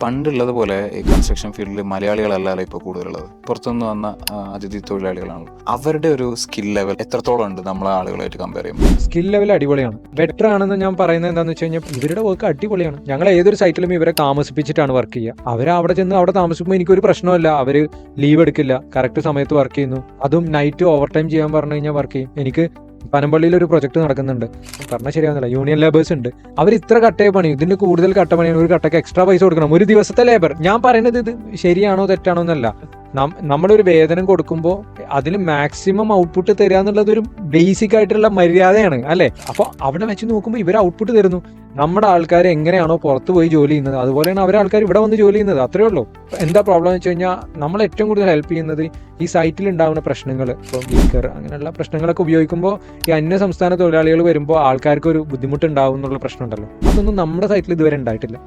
പണ്ടുള്ളതുപോലെ ഈ കൺസ്ട്രക്ഷൻ ഫീൽഡിൽ മലയാളികളല്ലല്ലോ ഇപ്പോൾ കൂടുതലുള്ളത്, പുറത്തുനിന്ന് വന്ന അതിഥി തൊഴിലാളികളാണ്. അവരുടെ ഒരു സ്കിൽ ലെവൽ എത്രത്തോളം ഉണ്ട് നമ്മളെ ആളുകളായിട്ട് കമ്പയർ ചെയ്യുമ്പോൾ? സ്കിൽ ലെവൽ അടിപൊളിയാണ്, ബെറ്റർ ആണെന്ന് ഞാൻ പറയുന്നത് എന്താണെന്ന് വെച്ച് കഴിഞ്ഞാൽ ഇവരുടെ വർക്ക് അടിപൊളിയാണ്. ഞങ്ങൾ ഏതൊരു സൈറ്റിലും ഇവരെ താമസിപ്പിച്ചിട്ടാണ് വർക്ക് ചെയ്യുക. അവർ അവിടെ ചെന്ന് അവിടെ താമസിക്കുമ്പോൾ എനിക്കൊരു പ്രശ്നമല്ല. അവർ ലീവ് എടുക്കില്ല, കറക്റ്റ് സമയത്ത് വർക്ക് ചെയ്യുന്നു. അതും നൈറ്റ് ഓവർ ടൈം ചെയ്യാൻ പറഞ്ഞു കഴിഞ്ഞാൽ വർക്ക് ചെയ്യും. എനിക്ക് പനമ്പള്ളിയിൽ ഒരു പ്രൊജക്ട് നടക്കുന്നുണ്ട്, പറഞ്ഞാൽ ശരിയാകുന്നില്ല, യൂണിയൻ ലേബേഴ്സ് ഉണ്ട്. അവർ ഇത്ര കട്ടയെ പണി, ഇതിന്റെ കൂടുതൽ കട്ട പണിയാണ്, ഒരു കട്ടയ്ക്ക് എക്സ്ട്രാ പൈസ കൊടുക്കണം, ഒരു ദിവസത്തെ ലേബർ. ഞാൻ പറയുന്നത് ഇത് ശരിയാണോ തെറ്റാണോ എന്നല്ല. നമ്മളൊരു വേതനം കൊടുക്കുമ്പോൾ അതിൽ മാക്സിമം ഔട്ട്പുട്ട് തരിക എന്നുള്ളത് ഒരു ബേസിക് ആയിട്ടുള്ള മര്യാദയാണ് അല്ലെ. അപ്പോൾ അവിടെ വെച്ച് നോക്കുമ്പോൾ ഇവർ ഔട്ട്പുട്ട് തരുന്നു. നമ്മുടെ ആൾക്കാർ എങ്ങനെയാണോ പുറത്ത് പോയി ജോലി ചെയ്യുന്നത് അതുപോലെയാണ് അവരെ ആൾക്കാർ ഇവിടെ വന്ന് ജോലി ചെയ്യുന്നത്. അത്രേ ഉള്ളൂ. എന്താ പ്രോബ്ലം എന്ന് വെച്ച് കഴിഞ്ഞാൽ നമ്മൾ ഏറ്റവും കൂടുതൽ ഹെൽപ്പ് ചെയ്യുന്നത് ഈ സൈറ്റിൽ ഉണ്ടാകുന്ന പ്രശ്നങ്ങൾ, ഇപ്പോൾ ലീക്കർ അങ്ങനെയുള്ള പ്രശ്നങ്ങളൊക്കെ ഉപയോഗിക്കുമ്പോൾ ഈ അന്യ സംസ്ഥാന തൊഴിലാളികൾ വരുമ്പോൾ ആൾക്കാർക്ക് ഒരു ബുദ്ധിമുട്ടുണ്ടാവും എന്നുള്ള പ്രശ്നമുണ്ടല്ലോ. അതൊന്നും നമ്മുടെ സൈറ്റിൽ ഇതുവരെ ഉണ്ടായിട്ടില്ല.